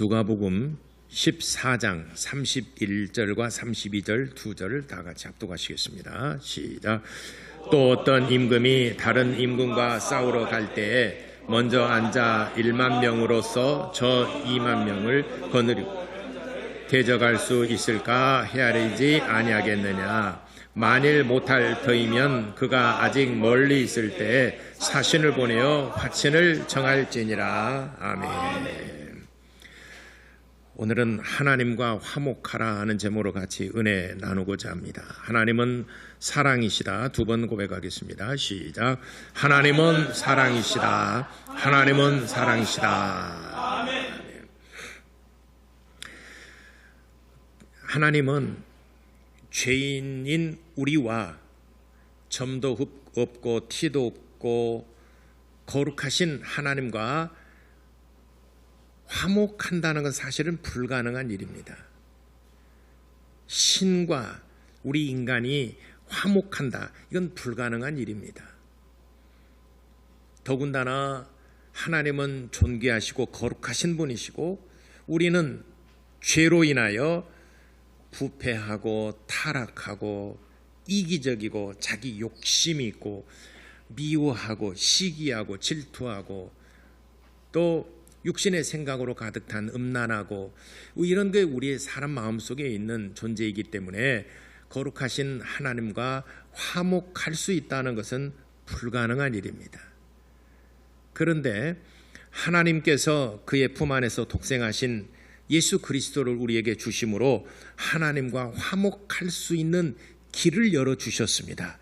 누가복음 14장 31절과 32절 두 절을 다 같이 합독하시겠습니다. 시작. 또 어떤 임금이 다른 임금과 싸우러 갈 때에 먼저 앉아 1만 명으로서 저 2만 명을 거느리고 대적할 수 있을까 헤아리지 아니하겠느냐. 만일 못할 터이면 그가 아직 멀리 있을 때에 사신을 보내어 화친을 정할지니라. 아멘. 오늘은 하나님과 화목하라 하는 제목으로 같이 은혜 나누고자 합니다. 하나님은 사랑이시다. 두 번 고백하겠습니다. 시작. 하나님은 사랑이시다. 하나님은 사랑이시다. 아멘. 하나님은 죄인인 우리와 점도 없고 티도 없고 거룩하신 하나님과 화목한다는 건 사실은 불가능한 일입니다. 신과 우리 인간이 화목한다, 이건 불가능한 일입니다. 더군다나 하나님은 존귀하시고 거룩하신 분이시고 우리는 죄로 인하여 부패하고 타락하고 이기적이고 자기 욕심이 있고 미워하고 시기하고 질투하고 또 육신의 생각으로 가득 찬 음란하고 이런 게 우리의 사람 마음속에 있는 존재이기 때문에 거룩하신 하나님과 화목할 수 있다는 것은 불가능한 일입니다. 그런데 하나님께서 그의 품 안에서 독생하신 예수 그리스도를 우리에게 주심으로 하나님과 화목할 수 있는 길을 열어주셨습니다.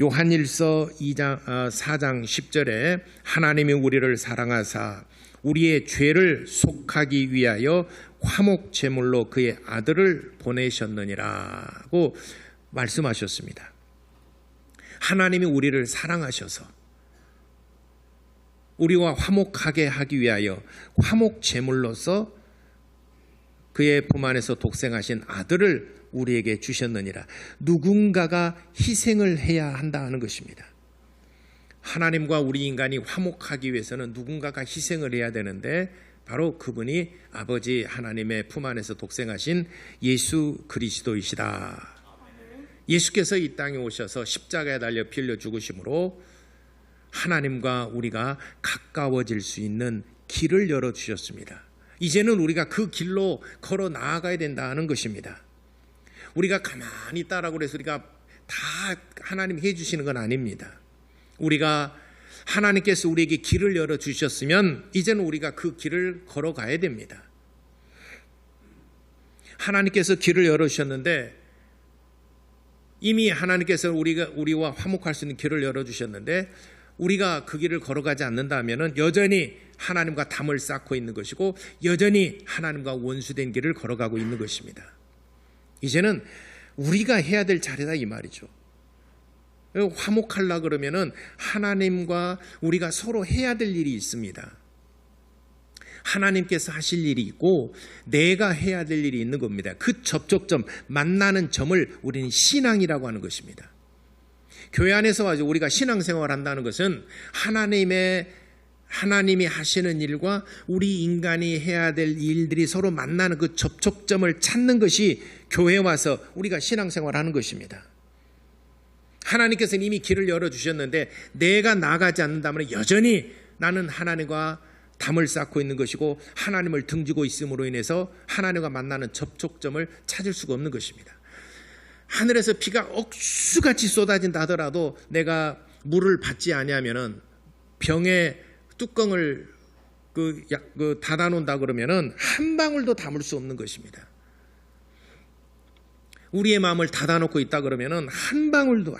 요한일서 4장 10절에 하나님이 우리를 사랑하사 우리의 죄를 속하기 위하여 화목 제물로 그의 아들을 보내셨느니라고 말씀하셨습니다. 하나님이 우리를 사랑하셔서 우리와 화목하게 하기 위하여 화목 제물로서 그의 품 안에서 독생하신 아들을 우리에게 주셨느니라. 누군가가 희생을 해야 한다는 것입니다. 하나님과 우리 인간이 화목하기 위해서는 누군가가 희생을 해야 되는데 바로 그분이 아버지 하나님의 품 안에서 독생하신 예수 그리스도이시다. 예수께서 이 땅에 오셔서 십자가에 달려 피 흘려 죽으심으로 하나님과 우리가 가까워질 수 있는 길을 열어주셨습니다. 이제는 우리가 그 길로 걸어 나아가야 된다는 것입니다. 우리가 가만히 있다라고 해서 우리가 다 하나님이 해주시는 건 아닙니다. 우리가 하나님께서 우리에게 길을 열어주셨으면 이제는 우리가 그 길을 걸어가야 됩니다. 하나님께서 길을 열어주셨는데 이미 하나님께서 우리와 화목할 수 있는 길을 열어주셨는데 우리가 그 길을 걸어가지 않는다면 여전히 하나님과 담을 쌓고 있는 것이고 여전히 하나님과 원수된 길을 걸어가고 있는 것입니다. 이제는 우리가 해야 될 차례다 이 말이죠. 화목하려고 그러면은 하나님과 우리가 서로 해야 될 일이 있습니다. 하나님께서 하실 일이 있고 내가 해야 될 일이 있는 겁니다. 그 접촉점, 만나는 점을 우리는 신앙이라고 하는 것입니다. 교회 안에서 우리가 신앙생활을 한다는 것은 하나님이 하시는 일과 우리 인간이 해야 될 일들이 서로 만나는 그 접촉점을 찾는 것이 교회에 와서 우리가 신앙생활을 하는 것입니다. 하나님께서는 이미 길을 열어주셨는데 내가 나가지 않는다면 여전히 나는 하나님과 담을 쌓고 있는 것이고 하나님을 등지고 있음으로 인해서 하나님과 만나는 접촉점을 찾을 수가 없는 것입니다. 하늘에서 비가 억수같이 쏟아진다 하더라도 내가 물을 받지 아니하면은 병에 뚜껑을 닫아놓는다 그러면은 한 방울도 담을 수 없는 것입니다. 우리의 마음을 닫아놓고 있다 그러면은 한 방울도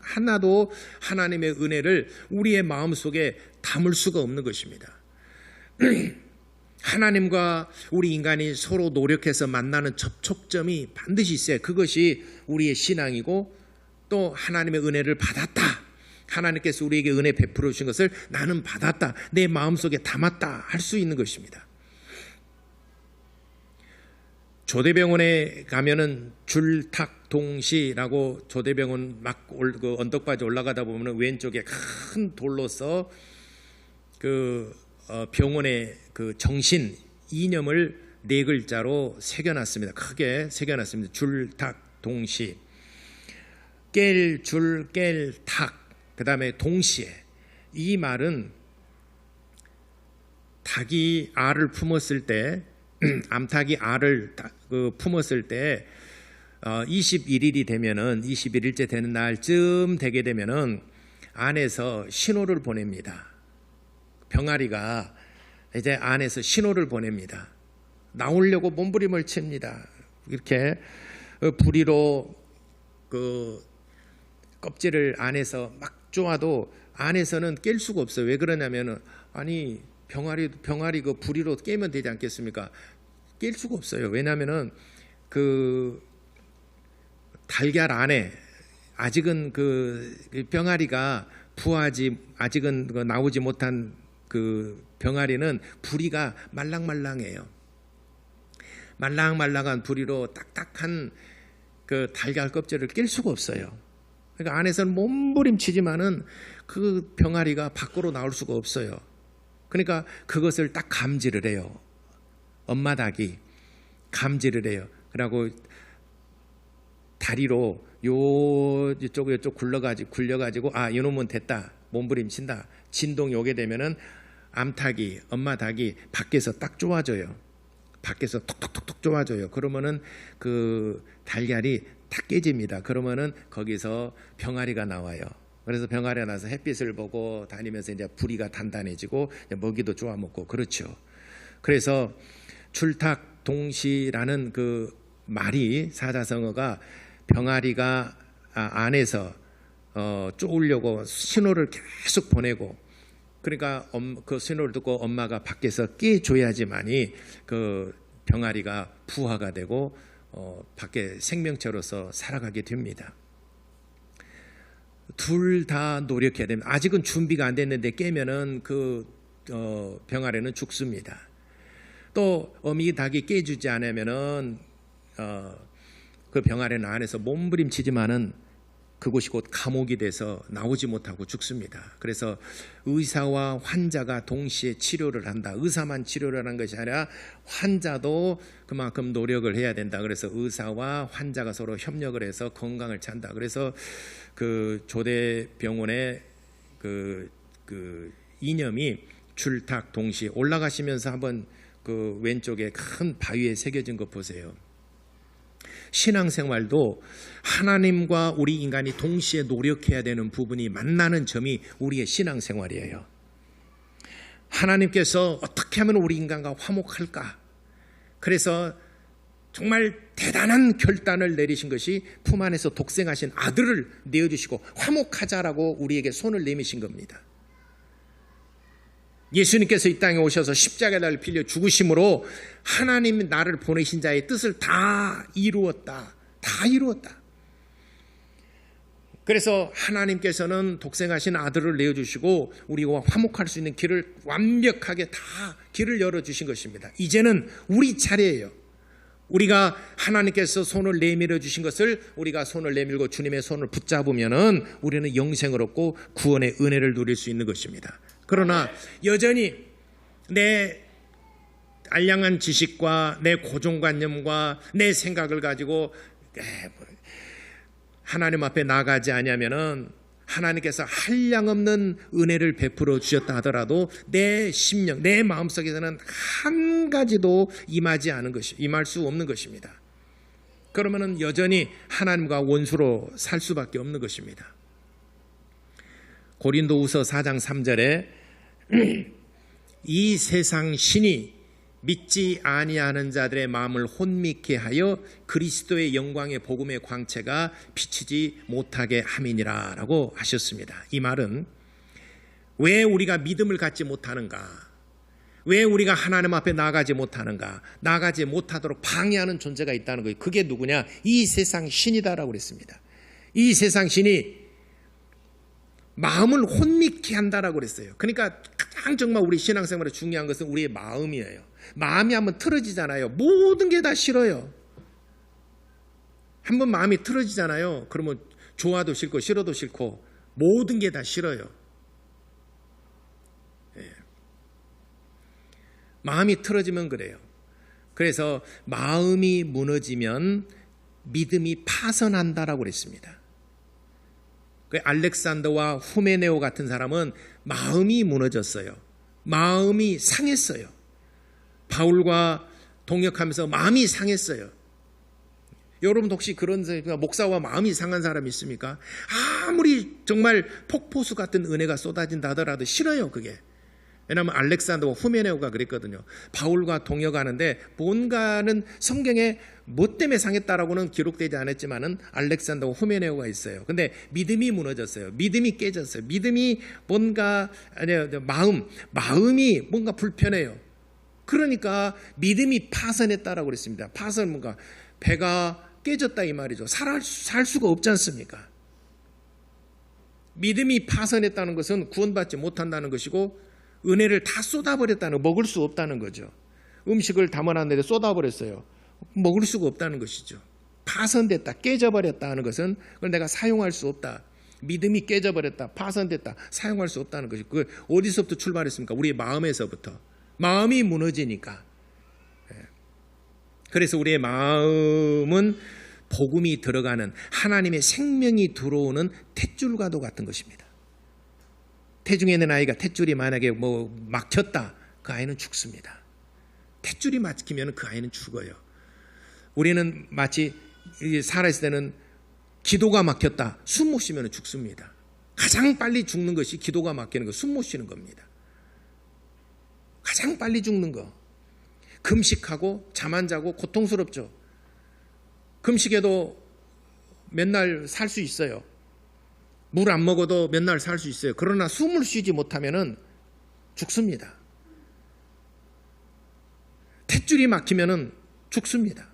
하나도 하나님의 은혜를 우리의 마음 속에 담을 수가 없는 것입니다. 하나님과 우리 인간이 서로 노력해서 만나는 접촉점이 반드시 있어요. 그것이 우리의 신앙이고 또 하나님의 은혜를 받았다. 하나님께서 우리에게 은혜 베풀어 주신 것을 나는 받았다. 내 마음속에 담았다. 할 수 있는 것입니다. 조대병원에 가면은 줄탁동시라고 조대병원 막 언덕바지 올라가다 보면은 왼쪽에 큰 돌로서 병원의 그 정신 이념을 네 글자로 새겨놨습니다. 크게 새겨놨습니다. 줄탁 동시. 깰 줄 깰 탁. 그 다음에 동시에. 이 말은 닭이 알을 품었을 때, 암탉이 알을 품었을 때 21일이 되면은 21일째 되는 날쯤 되게 되면은 안에서 신호를 보냅니다. 병아리가 이제 안에서 신호를 보냅니다. 나오려고 몸부림을 칩니다. 이렇게 부리로 그 껍질을 안에서 막 쪼아도 안에서는 깰 수가 없어요. 왜 그러냐면은 아니 병아리 그 부리로 깨면 되지 않겠습니까? 깰 수가 없어요. 왜냐하면은 그 달걀 안에 아직은 그 병아리가 아직은 나오지 못한 그 병아리는 부리가 말랑말랑해요. 말랑말랑한 부리로 딱딱한 그 달걀 껍질을 낄 수가 없어요. 그러니까 안에서는 몸부림치지만은 그 병아리가 밖으로 나올 수가 없어요. 그러니까 그것을 딱 감지를 해요. 엄마 닭이 감지를 해요. 그러고 다리로 이쪽 굴려가지고 이놈은 됐다. 몸부림친다. 진동이 오게 되면은 엄마 닭이 밖에서 딱 쪼아줘요. 밖에서 톡톡톡톡 쪼아줘요. 그러면은 그 달걀이 탁 깨집니다. 그러면은 거기서 병아리가 나와요. 그래서 병아리가 나서 햇빛을 보고 다니면서 이제 부리가 단단해지고 먹이도 쪼아 먹고 그렇죠. 그래서 줄탁 동시라는 그 말이 사자성어가 병아리가 안에서 쪼으려고 신호를 계속 보내고 그러니까 그 신호를 듣고 엄마가 밖에서 깨줘야지만이 그 병아리가 부화가 되고 밖에 생명체로서 살아가게 됩니다. 둘 다 노력해야 됩니다. 아직은 준비가 안 됐는데 깨면은 그 병아리는 죽습니다. 또 어미 닭이 깨주지 않으면은 그 병아리는 안에서 몸부림치지만은 그곳이 곧 감옥이 돼서 나오지 못하고 죽습니다. 그래서 의사와 환자가 동시에 치료를 한다. 의사만 치료를 하는 것이 아니라 환자도 그만큼 노력을 해야 된다. 그래서 의사와 환자가 서로 협력을 해서 건강을 찬다. 그래서 그 조대병원의 그 이념이 줄탁 동시. 올라가시면서 한번 그 왼쪽에 큰 바위에 새겨진 거 보세요. 신앙생활도 하나님과 우리 인간이 동시에 노력해야 되는 부분이 만나는 점이 우리의 신앙생활이에요. 하나님께서 어떻게 하면 우리 인간과 화목할까? 그래서 정말 대단한 결단을 내리신 것이 품 안에서 독생하신 아들을 내어주시고 화목하자라고 우리에게 손을 내미신 겁니다. 예수님께서 이 땅에 오셔서 십자가에 나를 빌려 죽으심으로 하나님이 나를 보내신 자의 뜻을 다 이루었다. 다 이루었다. 그래서 하나님께서는 독생하신 아들을 내어주시고 우리와 화목할 수 있는 길을 완벽하게 다 길을 열어주신 것입니다. 이제는 우리 차례예요. 우리가 하나님께서 손을 내밀어 주신 것을 우리가 손을 내밀고 주님의 손을 붙잡으면은 우리는 영생을 얻고 구원의 은혜를 누릴 수 있는 것입니다. 그러나 여전히 내 알량한 지식과 내 고정관념과 내 생각을 가지고 하나님 앞에 나가지 않으면은 하나님께서 한량없는 은혜를 베풀어 주셨다 하더라도 내 심령, 내 마음속에서는 한 가지도 임할 수 없는 것입니다. 그러면은 여전히 하나님과 원수로 살 수밖에 없는 것입니다. 고린도후서 4장 3절에 이 세상 신이 믿지 아니하는 자들의 마음을 혼미케 하여 그리스도의 영광의 복음의 광채가 비치지 못하게 함이니라 라고 하셨습니다. 이 말은 왜 우리가 믿음을 갖지 못하는가? 왜 우리가 하나님 앞에 나가지 못하는가? 나가지 못하도록 방해하는 존재가 있다는 거예요. 그게 누구냐? 이 세상 신이다라고 그랬습니다. 이 세상 신이 마음을 혼미케 한다라고 그랬어요. 그러니까 가장 정말 우리 신앙생활에 중요한 것은 우리의 마음이에요. 마음이 한번 틀어지잖아요. 모든 게 다 싫어요. 한번 마음이 틀어지잖아요. 그러면 좋아도 싫고 싫어도 싫고 모든 게 다 싫어요. 마음이 틀어지면 그래요. 그래서 마음이 무너지면 믿음이 파선한다라고 그랬습니다. 그 알렉산더와 후메네오 같은 사람은 마음이 무너졌어요. 마음이 상했어요. 바울과 동역하면서 마음이 상했어요. 여러분 혹시 그런 목사와 마음이 상한 사람이 있습니까? 아무리 정말 폭포수 같은 은혜가 쏟아진다 하더라도 싫어요, 그게. 왜냐하면 알렉산더와 후메네오가 그랬거든요. 바울과 동역하는데 뭔가는 성경에 뭐 때문에 상했다라고는 기록되지 않았지만은 알렉산더와 후메네오가 있어요. 근데 믿음이 무너졌어요. 믿음이 깨졌어요. 믿음이 뭔가 마음이 뭔가 불편해요. 그러니까 믿음이 파선했다라고 그랬습니다. 파선 뭔가 배가 깨졌다 이 말이죠. 살 수가 없지 않습니까? 믿음이 파선했다는 것은 구원받지 못한다는 것이고 은혜를 다 쏟아버렸다는, 먹을 수 없다는 거죠. 음식을 담아놨는데 쏟아버렸어요. 먹을 수가 없다는 것이죠. 파선됐다, 깨져버렸다 하는 것은 그걸 내가 사용할 수 없다. 믿음이 깨져버렸다, 파선됐다, 사용할 수 없다는 것이. 그걸 어디서부터 출발했습니까? 우리의 마음에서부터. 마음이 무너지니까. 그래서 우리의 마음은 복음이 들어가는, 하나님의 생명이 들어오는 탯줄과도 같은 것입니다. 태중에 있는 아이가 탯줄이 만약에 막혔다, 그 아이는 죽습니다. 탯줄이 막히면 그 아이는 죽어요. 우리는 마치 살아있을 때는 기도가 막혔다, 숨 못 쉬면 죽습니다. 가장 빨리 죽는 것이 기도가 막히는 거, 숨 못 쉬는 겁니다. 가장 빨리 죽는 거. 금식하고 잠 안 자고 고통스럽죠. 금식에도 맨날 살 수 있어요. 물 안 먹어도 맨날 살 수 있어요. 그러나 숨을 쉬지 못하면 죽습니다. 탯줄이 막히면 죽습니다.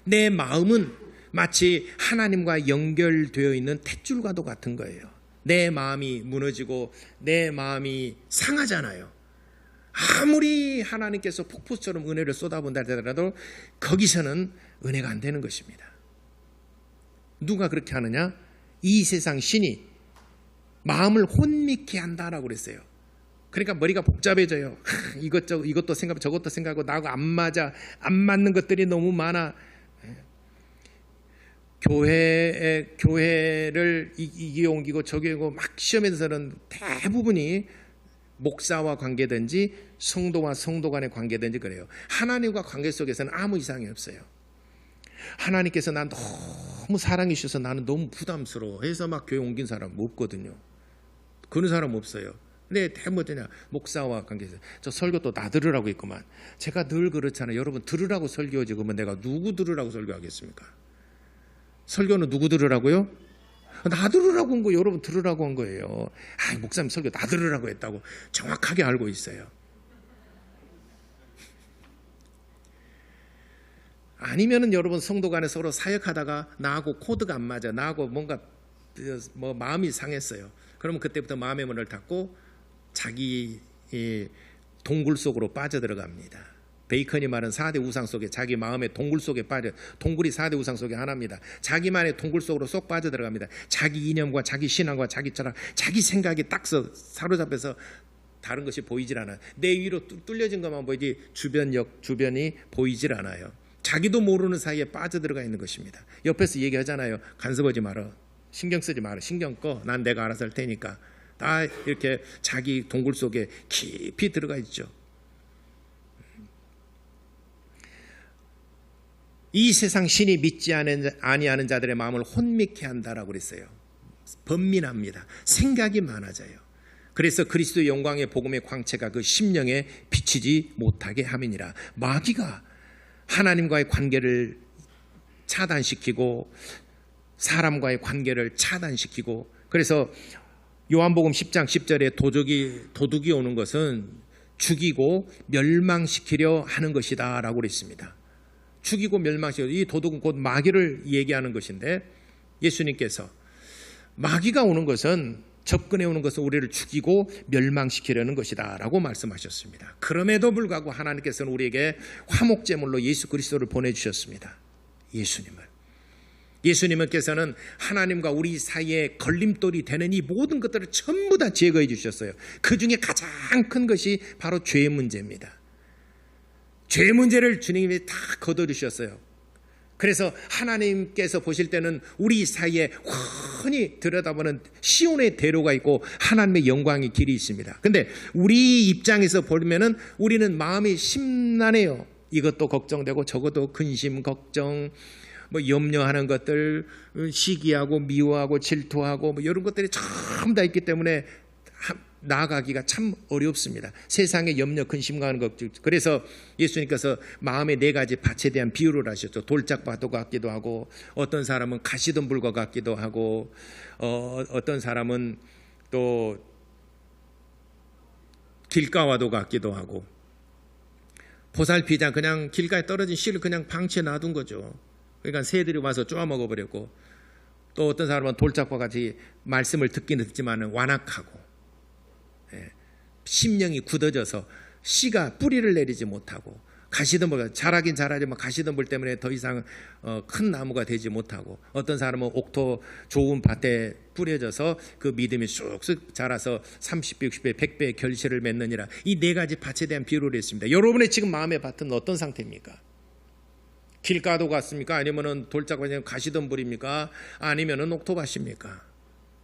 내 마음은 마치 하나님과 연결되어 있는 탯줄과도 같은 거예요. 내 마음이 무너지고 내 마음이 상하잖아요. 아무리 하나님께서 폭포처럼 은혜를 쏟아본다 하더라도 거기서는 은혜가 안 되는 것입니다. 누가 그렇게 하느냐? 이 세상 신이 마음을 혼미케 한다라고 그랬어요. 그러니까 머리가 복잡해져요. 이것도 생각하고 저것도 생각하고 나하고 안 맞아. 안 맞는 것들이 너무 많아. 교회를 이게 옮기고 저기 옮기고 막 시험에서는 대부분이 목사와 관계든지 성도와 성도 간의 관계든지 그래요. 하나님과 관계 속에서는 아무 이상이 없어요. 하나님께서 난 너무 사랑해 주셔서 나는 너무 부담스러워 해서 막 교회 옮긴 사람 없거든요. 그런 사람 없어요. 근데 대부분 목사와 관계에서 저 설교 또 나 들으라고 했구만. 제가 늘 그렇잖아요. 여러분 들으라고 설교하지 그러면 내가 누구 들으라고 설교하겠습니까? 설교는 누구 들으라고요? 나 들으라고 한 거, 여러분 들으라고 한 거예요. 목사님 설교 나 들으라고 했다고 정확하게 알고 있어요. 아니면은 여러분 성도 간에 서로 사역하다가 나하고 코드가 안 맞아. 나하고 뭔가 마음이 상했어요. 그러면 그때부터 마음의 문을 닫고 자기 동굴 속으로 빠져들어갑니다. 베이컨이 말한 4대 우상 속에 자기 마음의 동굴 속에 동굴이 4대 우상 속에 하나입니다. 자기만의 동굴 속으로 쏙 빠져들어갑니다. 자기 이념과 자기 신앙과 자기 철학, 자기 생각이 딱 사로잡혀서 다른 것이 보이질 않아요. 내 위로 뚫려진 것만 보이지 주변이 보이질 않아요. 자기도 모르는 사이에 빠져들어가 있는 것입니다. 옆에서 얘기하잖아요. 간섭하지 마라. 신경 쓰지 마라. 신경 꺼. 난 내가 알아서 할 테니까. 다 이렇게 자기 동굴 속에 깊이 들어가 있죠. 이 세상 신이 믿지 아니하는 자들의 마음을 혼미케 한다라고 그랬어요. 번민합니다. 생각이 많아져요. 그래서 그리스도의 영광의 복음의 광채가 그 심령에 비치지 못하게 함이니라. 마귀가 하나님과의 관계를 차단시키고 사람과의 관계를 차단시키고, 그래서 요한복음 10장 10절에 도둑이 오는 것은 죽이고 멸망시키려 하는 것이다 라고 그랬습니다. 죽이고 멸망시키려, 이 도둑은 곧 마귀를 얘기하는 것인데, 예수님께서 마귀가 오는 것은, 접근해 오는 것은 우리를 죽이고 멸망시키려는 것이다 라고 말씀하셨습니다. 그럼에도 불구하고 하나님께서는 우리에게 화목제물로 예수 그리스도를 보내주셨습니다. 예수님을. 예수님께서는 하나님과 우리 사이에 걸림돌이 되는 이 모든 것들을 전부 다 제거해 주셨어요. 그 중에 가장 큰 것이 바로 죄의 문제입니다. 죄의 문제를 주님이 다 거둬주셨어요. 그래서 하나님께서 보실 때는 우리 사이에 훤히 들여다보는 시온의 대로가 있고 하나님의 영광의 길이 있습니다. 근데 우리 입장에서 보면은 우리는 마음이 심란해요. 이것도 걱정되고 저것도 근심, 걱정, 뭐 염려하는 것들, 시기하고 미워하고 질투하고 뭐 이런 것들이 전부 다 있기 때문에 나아가기가 참 어렵습니다. 세상에 염려, 근심하는 것. 그래서 예수님께서 마음의 네 가지 밭에 대한 비유를 하셨죠. 돌짝밭과 같기도 하고, 어떤 사람은 가시덤불과 같기도 하고, 어떤 사람은 또 길가와도 같기도 하고, 보살피자 그냥 길가에 떨어진 씨를 그냥 방치해 놔둔 거죠. 그러니까 새들이 와서 쪼아 먹어버렸고, 또 어떤 사람은 돌짝과 같이 말씀을 듣기는 듣지만 완악하고, 심령이 굳어져서 씨가 뿌리를 내리지 못하고, 가시덤불 자라긴 자라지만 가시덤불 때문에 더 이상 큰 나무가 되지 못하고, 어떤 사람은 옥토 좋은 밭에 뿌려져서 그 믿음이 쑥쑥 자라서 30배, 60배, 100배의 결실을 맺느니라. 이 네 가지 밭에 대한 비유를 했습니다. 여러분의 지금 마음의 밭은 어떤 상태입니까? 길가도 같습니까? 아니면은 돌짝밭이 가시덤불입니까? 아니면은 옥토밭입니까?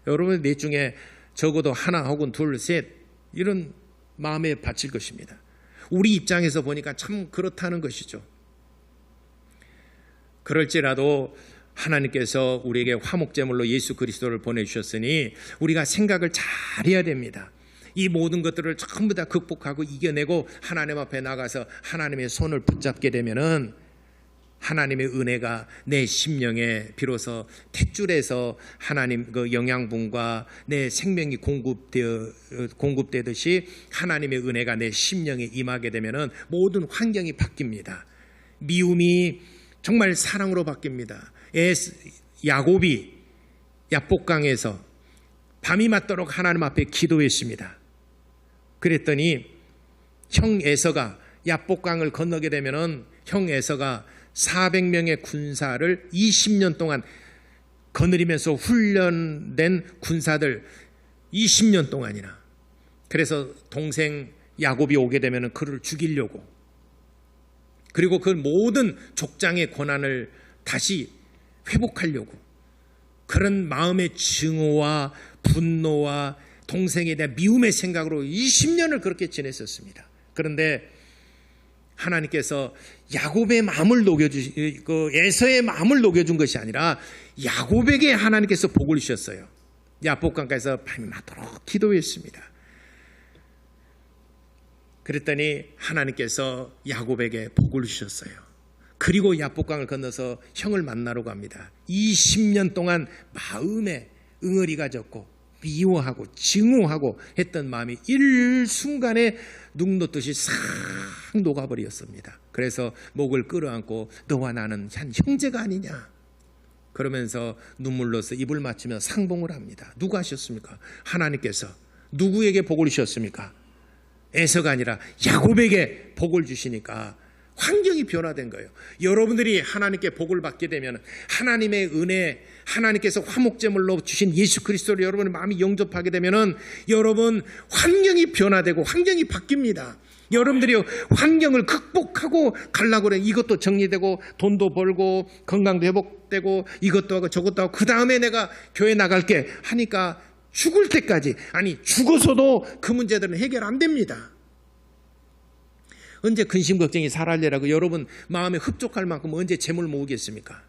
여러분의 넷 중에 적어도 하나 혹은 둘, 셋 이런 마음의 밭일 것입니다. 우리 입장에서 보니까 참 그렇다는 것이죠. 그럴지라도 하나님께서 우리에게 화목제물로 예수 그리스도를 보내주셨으니 우리가 생각을 잘해야 됩니다. 이 모든 것들을 전부 다 극복하고 이겨내고 하나님 앞에 나가서 하나님의 손을 붙잡게 되면은 하나님의 은혜가 내 심령에 비로소 탯줄에서 하나님 그 영양분과 내 생명이 공급되듯이 하나님의 은혜가 내 심령에 임하게 되면은 모든 환경이 바뀝니다. 미움이 정말 사랑으로 바뀝니다. 야곱이 야복강에서 밤이 맞도록 하나님 앞에 기도했습니다. 그랬더니 형 에서가 야복강을 건너게 되면은 형 에서가 400명의 군사를 20년 동안 거느리면서 훈련된 군사들 20년 동안이나, 그래서 동생 야곱이 오게 되면 그를 죽이려고, 그리고 그 모든 족장의 권한을 다시 회복하려고, 그런 마음의 증오와 분노와 동생에 대한 미움의 생각으로 20년을 그렇게 지냈었습니다. 그런데 하나님께서 야곱의 마음을 에서의 마음을 녹여준 것이 아니라 야곱에게 하나님께서 복을 주셨어요. 야복강가에서 밤이 맞도록 기도했습니다. 그랬더니 하나님께서 야곱에게 복을 주셨어요. 그리고 야복강을 건너서 형을 만나러 갑니다. 20년 동안 마음에 응어리가 졌고 미워하고 증오하고 했던 마음이 일순간에 눈 녹듯이 싹 녹아버렸습니다. 그래서 목을 끌어안고 너와 나는 한 형제가 아니냐 그러면서 눈물로서 입을 맞추며 상봉을 합니다. 누가 하셨습니까? 하나님께서. 누구에게 복을 주셨습니까? 에서가 아니라 야곱에게 복을 주시니까 환경이 변화된 거예요. 여러분들이 하나님께 복을 받게 되면 하나님의 은혜, 하나님께서 화목제물로 주신 예수 그리스도를 여러분의 마음이 영접하게 되면 여러분 환경이 변화되고 환경이 바뀝니다. 여러분들이 환경을 극복하고 가려고 그래. 이것도 정리되고 돈도 벌고 건강도 회복되고 이것도 하고 저것도 하고 그 다음에 내가 교회 나갈게 하니까 죽을 때까지, 아니 죽어서도 그 문제들은 해결 안 됩니다. 언제 근심 걱정이 사라지라고 여러분 마음에 흡족할 만큼 언제 재물 모으겠습니까?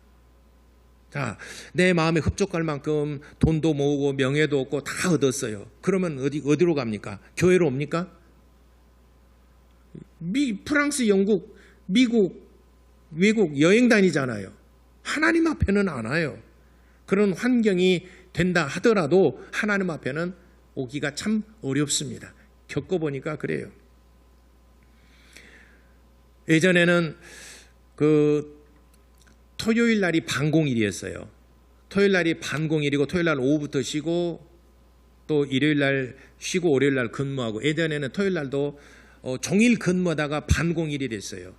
자, 내 마음에 흡족할 만큼 돈도 모으고 명예도 얻고 다 얻었어요. 그러면 어디로 갑니까? 교회로 옵니까? 프랑스, 영국, 미국, 외국 여행 다니잖아요. 하나님 앞에는 안 와요. 그런 환경이 된다 하더라도 하나님 앞에는 오기가 참 어렵습니다. 겪어보니까 그래요. 예전에는 그 토요일 날이 반공일이었어요. 토요일 날이 반공일이고 토요일 날 오후부터 쉬고 또 일요일 날 쉬고 월요일 날 근무하고, 예전에는 토요일 날도 종일 근무하다가 반공일이 됐어요.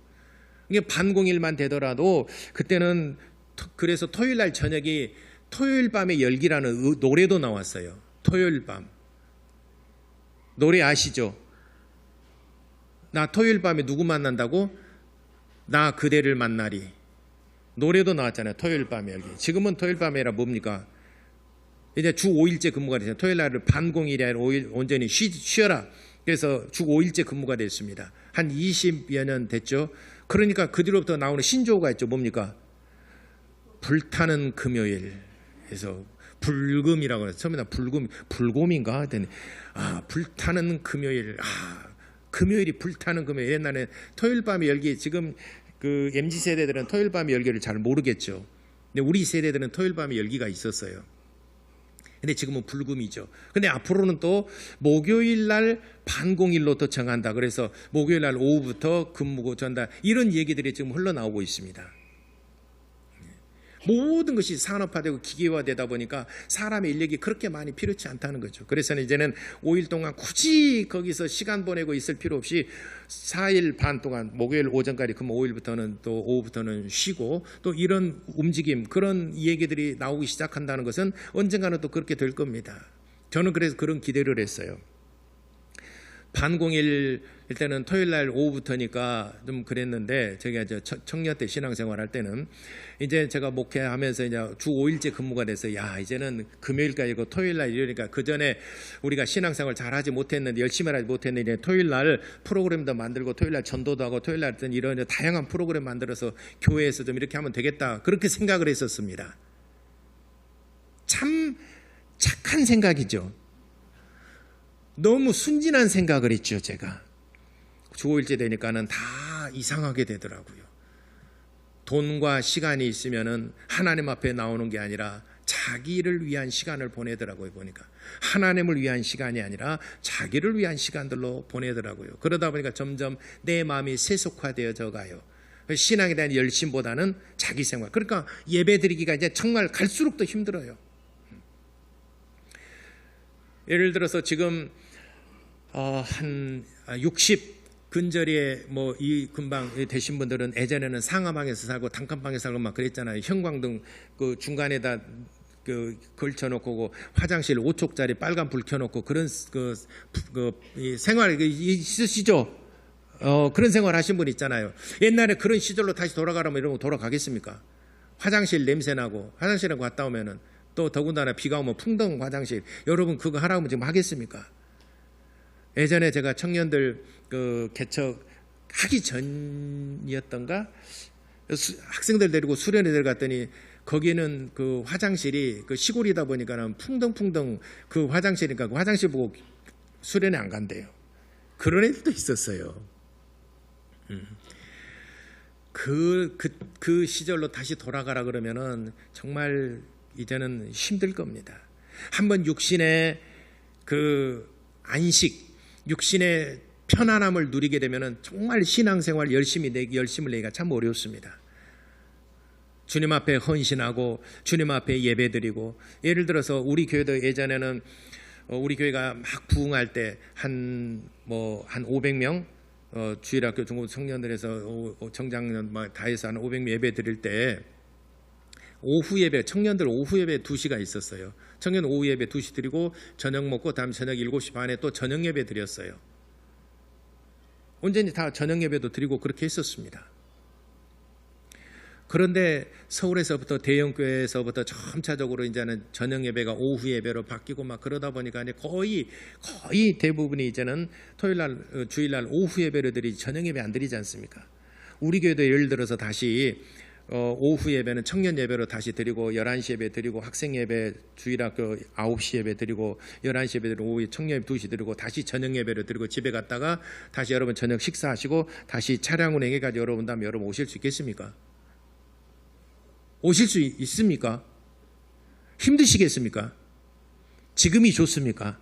이게 반공일만 되더라도 그때는 그래서 토요일 날 저녁이 토요일 밤의 열기라는 노래도 나왔어요. 토요일 밤. 노래 아시죠? 나 토요일 밤에 누구 만난다고? 나 그대를 만나리. 노래도 나왔잖아요. 토요일 밤의 열기. 지금은 토요일 밤이라 뭡니까? 이제 주 5일째 근무가 되잖아요. 토요일 날은 반공일이 아니라 5일 온전히 쉬어라. 그래서 주 5일째 근무가 됐습니다. 한 20여 년 됐죠. 그러니까 그 뒤로부터 나오는 신조어가 있죠. 뭡니까? 불타는 금요일. 그래서 불금이라고 해서 처음에 불곰인가 하더니 불타는 금요일. 금요일이 불타는 금요일. 옛날에 토요일 밤의 열기, 지금 그 MZ 세대들은 토요일 밤의 열기를 잘 모르겠죠. 근데 우리 세대들은 토요일 밤의 열기가 있었어요. 근데 지금은 불금이죠. 근데 앞으로는 또 목요일 날 반공일로 또 정한다. 그래서 목요일 날 오후부터 근무고 전달, 이런 얘기들이 지금 흘러나오고 있습니다. 모든 것이 산업화되고 기계화되다 보니까 사람의 인력이 그렇게 많이 필요치 않다는 거죠. 그래서 이제는 5일 동안 굳이 거기서 시간 보내고 있을 필요 없이 4일 반 동안 목요일 오전까지, 그럼 5일부터는 또 오후부터는 쉬고, 또 이런 움직임, 그런 얘기들이 나오기 시작한다는 것은 언젠가는 또 그렇게 될 겁니다. 저는 그래서 그런 기대를 했어요. 반공일 일단은 토요일 날 오후부터니까 좀 그랬는데, 제가 이제 청년 때 신앙생활 할 때는 이제 제가 목회하면서 이제 주 5일째 근무가 돼서 이제는 금요일까지고 토요일 날 이러니까, 그 전에 우리가 신앙생활 잘 하지 못했는데, 열심히 하지 못했는데, 토요일 날 프로그램도 만들고 토요일 날 전도도 하고 토요일 날 이런 다양한 프로그램 만들어서 교회에서 좀 이렇게 하면 되겠다, 그렇게 생각을 했었습니다. 참 착한 생각이죠. 너무 순진한 생각을 했죠. 제가 주 5일째 되니까는 다 이상하게 되더라고요. 돈과 시간이 있으면은 하나님 앞에 나오는 게 아니라 자기를 위한 시간을 보내더라고요. 보니까 하나님을 위한 시간이 아니라 자기를 위한 시간들로 보내더라고요. 그러다 보니까 점점 내 마음이 세속화되어져 가요. 신앙에 대한 열심보다는 자기 생활. 그러니까 예배드리기가 이제 정말 갈수록 더 힘들어요. 예를 들어서 지금 한 60 근저리에 뭐 이 근방 되신 분들은 예전에는 상하방에서 살고 단칸방에서 살고 막 그랬잖아요. 형광등 그 중간에다 그 걸쳐놓고 화장실 5촉짜리 빨간 불 켜놓고 그런 이 생활 있으시죠? 그런 생활 하신 분 있잖아요. 옛날에 그런 시절로 다시 돌아가라면 이러면 돌아가겠습니까? 화장실 냄새 나고, 화장실에 갔다 오면은 또 더군다나 비가 오면 풍덩 화장실, 여러분 그거 하라고 지금 하겠습니까? 예전에 제가 청년들 그 개척하기 전이었던가 학생들 데리고 수련회 들어갔더니 거기는 그 화장실이 그 시골이다 보니까는 풍덩풍덩 그 화장실이니까 그 화장실 보고 수련회 안 간대요. 그런 애들도 있었어요. 그 시절로 다시 돌아가라 그러면은 정말 이제는 힘들 겁니다. 한번 육신의 그 안식, 육신의 편안함을 누리게 되면은 정말 신앙생활 열심을 내기가 참 어렵습니다. 주님 앞에 헌신하고 주님 앞에 예배드리고, 예를 들어서 우리 교회도 예전에는 우리 교회가 막 부흥할 때 한 500명 주일학교 중고 청년들에서 정장년 다 해서 한 500명 예배 드릴 때 오후 예배, 청년들 오후 예배 2시가 있었어요. 청년 오후 예배 2시 드리고 저녁 먹고 다음 저녁 7시 반에 또 저녁 예배 드렸어요. 온전히 다 저녁 예배도 드리고 그렇게 했었습니다. 그런데 서울에서부터 대형교회에서부터 점차적으로 이제는 저녁 예배가 오후 예배로 바뀌고 막 그러다 보니까 거의 대부분이 이제는 토요일 날, 주일 날 오후 예배를 드리지 저녁 예배 안 드리지 않습니까? 우리 교회도 예를 들어서 다시 오후 예배는 청년 예배로 다시 드리고 11시 예배 드리고 학생 예배 주일학교 9시 예배 드리고 11시 예배 드리고 오후에 청년 예배 2시 드리고 다시 저녁 예배를 드리고 집에 갔다가 다시 여러분 저녁 식사하시고 다시 차량 운행해가지고 여러분 다음에 여러분 오실 수 있겠습니까? 오실 수 있습니까? 힘드시겠습니까? 지금이 좋습니까?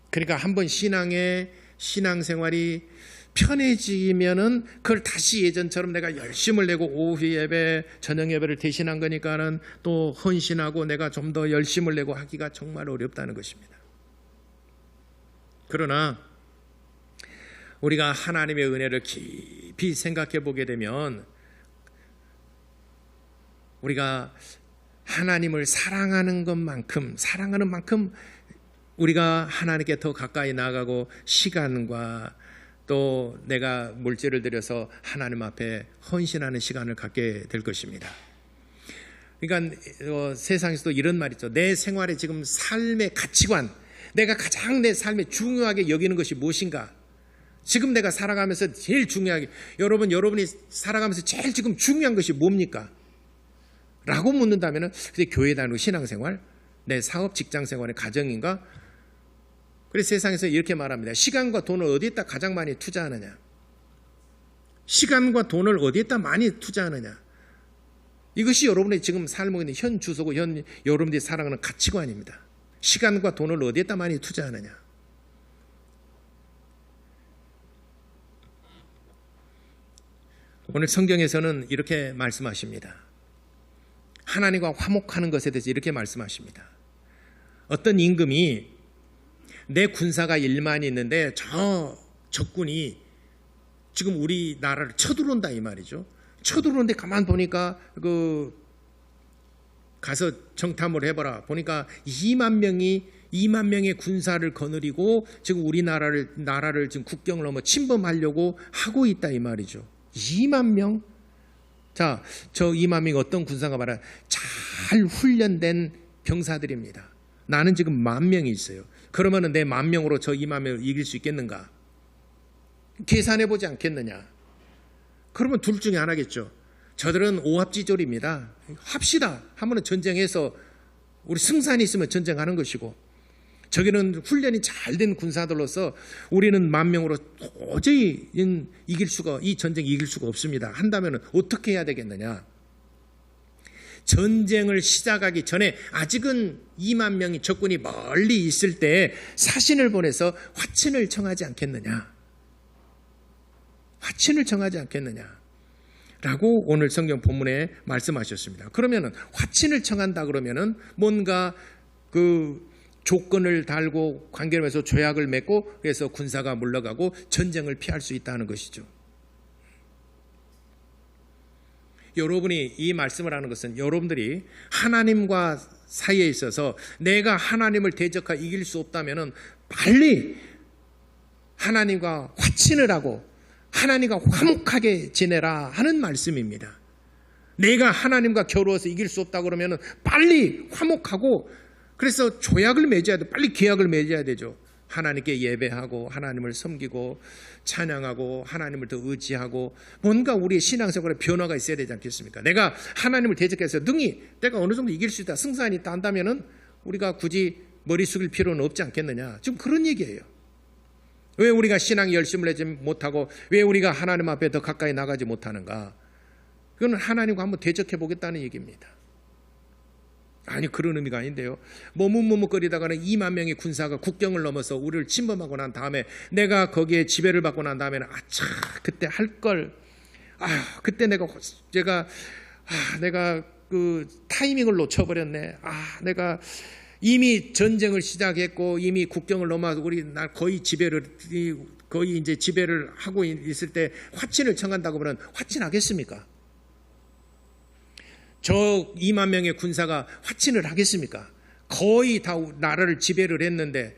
그러니까 한번 신앙생활이 편해지면은 그걸 다시 예전처럼 내가 열심을 내고 오후 예배, 저녁 예배를 대신한 거니까는 또 헌신하고 내가 좀 더 열심을 내고 하기가 정말 어렵다는 것입니다. 그러나 우리가 하나님의 은혜를 깊이 생각해 보게 되면 우리가 하나님을 사랑하는 만큼 우리가 하나님께 더 가까이 나아가고 시간과 또 내가 물질을 들여서 하나님 앞에 헌신하는 시간을 갖게 될 것입니다. 그러니까 세상에서도 이런 말이 있죠. 내 생활의 지금 삶의 가치관, 내가 가장 내 삶에 중요하게 여기는 것이 무엇인가? 지금 내가 살아가면서 제일 중요하게, 여러분이 살아가면서 제일 지금 중요한 것이 뭡니까? 라고 묻는다면 교회 다니고 신앙생활, 내 사업, 직장생활의 가정인가? 그래서 세상에서 이렇게 말합니다. 시간과 돈을 어디에다 가장 많이 투자하느냐? 시간과 돈을 어디에다 많이 투자하느냐? 이것이 여러분의 지금 삶에 있는 현 주소고 여러분들이 살아가는 가치관입니다. 시간과 돈을 어디에다 많이 투자하느냐? 오늘 성경에서는 이렇게 말씀하십니다. 하나님과 화목하는 것에 대해서 이렇게 말씀하십니다. 어떤 임금이 내 군사가 1만이 있는데 저 적군이 지금 우리나라를 쳐들어온다 이 말이죠. 쳐들어오는데 가만 보니까 가서 정탐을 해봐라. 보니까 2만 명의 군사를 거느리고 지금 나라를 지금 국경을 넘어 침범하려고 하고 있다 이 말이죠. 2만 명? 자, 저 2만 명이 어떤 군사가 말하는 잘 훈련된 병사들입니다. 나는 지금 10,000명이 있어요. 그러면 내 10,000명으로 저 2만 명을 이길 수 있겠는가? 계산해보지 않겠느냐? 그러면 둘 중에 하나겠죠. 저들은 오합지졸입니다. 합시다 하면 전쟁해서 우리 승산이 있으면 전쟁하는 것이고, 저기는 훈련이 잘 된 군사들로서 우리는 10,000명으로 도저히 이 전쟁 이길 수가 없습니다. 한다면 어떻게 해야 되겠느냐? 전쟁을 시작하기 전에 아직은 2만 명이 적군이 멀리 있을 때 사신을 보내서 화친을 청하지 않겠느냐? 화친을 청하지 않겠느냐? 라고 오늘 성경 본문에 말씀하셨습니다. 그러면은 화친을 청한다 그러면은 뭔가 조건을 달고 관계를 맺어서 조약을 맺고 그래서 군사가 물러가고 전쟁을 피할 수 있다는 것이죠. 여러분이 이 말씀을 하는 것은 여러분들이 하나님과 사이에 있어서 내가 하나님을 대적하여 이길 수 없다면 빨리 하나님과 화친을 하고 하나님과 화목하게 지내라 하는 말씀입니다. 내가 하나님과 겨루어서 이길 수 없다 그러면 빨리 화목하고 그래서 조약을 맺어야 돼. 빨리 계약을 맺어야 되죠. 하나님께 예배하고 하나님을 섬기고 찬양하고 하나님을 더 의지하고 뭔가 우리의 신앙생활에 변화가 있어야 되지 않겠습니까? 내가 하나님을 대적해서 능히 내가 어느 정도 이길 수 있다, 승산이 있다 한다면 우리가 굳이 머리 숙일 필요는 없지 않겠느냐. 지금 그런 얘기예요. 왜 우리가 신앙 열심을 내지 못하고 왜 우리가 하나님 앞에 더 가까이 나가지 못하는가? 그건 하나님과 한번 대적해 보겠다는 얘기입니다. 아니 그런 의미가 아닌데요. 머뭇머뭇거리다가는 2만 명의 군사가 국경을 넘어서 우리를 침범하고 난 다음에 내가 거기에 지배를 받고 난 다음에는 아차 그때 할 걸, 그때 내가 그 타이밍을 놓쳐버렸네. 내가 이미 전쟁을 시작했고 이미 국경을 넘어서 우리 날 거의 이제 지배를 하고 있을 때 화친을 청한다고 그러면 화친하겠습니까? 저 2만 명의 군사가 화친을 하겠습니까? 거의 다 나라를 지배를 했는데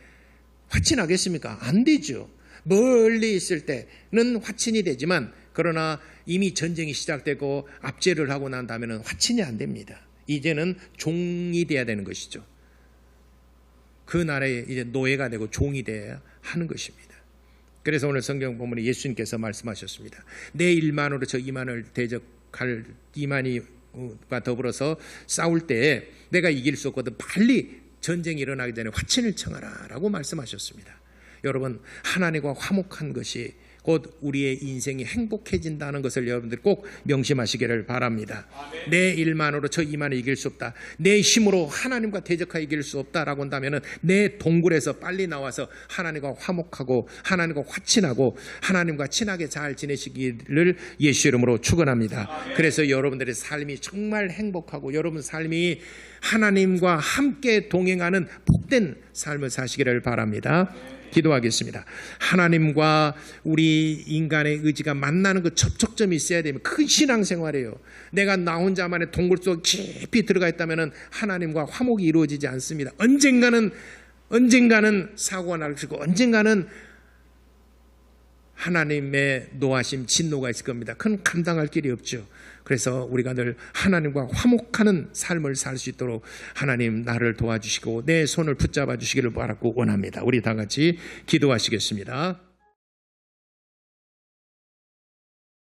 화친하겠습니까? 안 되죠. 멀리 있을 때는 화친이 되지만 그러나 이미 전쟁이 시작되고 압제를 하고 난 다음에는 화친이 안 됩니다. 이제는 종이 돼야 되는 것이죠. 그 나라에 이제 노예가 되고 종이 돼야 하는 것입니다. 그래서 오늘 성경 본문에 예수님께서 말씀하셨습니다. 내 1만으로 저 2만을 대적할 2만이가 더불어서 싸울 때 내가 이길 수 없거든 빨리 전쟁이 일어나기 전에 화친을 청하라 라고 말씀하셨습니다. 여러분 하나님과 화목한 것이 곧 우리의 인생이 행복해진다는 것을 여러분들 꼭 명심하시기를 바랍니다. 아멘. 내 일만으로 저 2만을 이길 수 없다. 내 힘으로 하나님과 대적하여 이길 수 없다라고 한다면 내 동굴에서 빨리 나와서 하나님과 화목하고 하나님과 화친하고 하나님과 친하게 잘 지내시기를 예수 이름으로 축원합니다. 아멘. 그래서 여러분들의 삶이 정말 행복하고 여러분 삶이 하나님과 함께 동행하는 복된 삶을 사시기를 바랍니다. 아멘. 기도하겠습니다. 하나님과 우리 인간의 의지가 만나는 그 접촉점이 있어야 되면 그 신앙생활이에요. 내가 나 혼자만의 동굴 속 깊이 들어가 있다면 하나님과 화목이 이루어지지 않습니다. 언젠가는 사고가 날 것이고 언젠가는 하나님의 노하심, 진노가 있을 겁니다. 그건 감당할 길이 없죠. 그래서 우리가 늘 하나님과 화목하는 삶을 살 수 있도록 하나님 나를 도와주시고 내 손을 붙잡아 주시기를 바라고 원합니다. 우리 다 같이 기도하시겠습니다.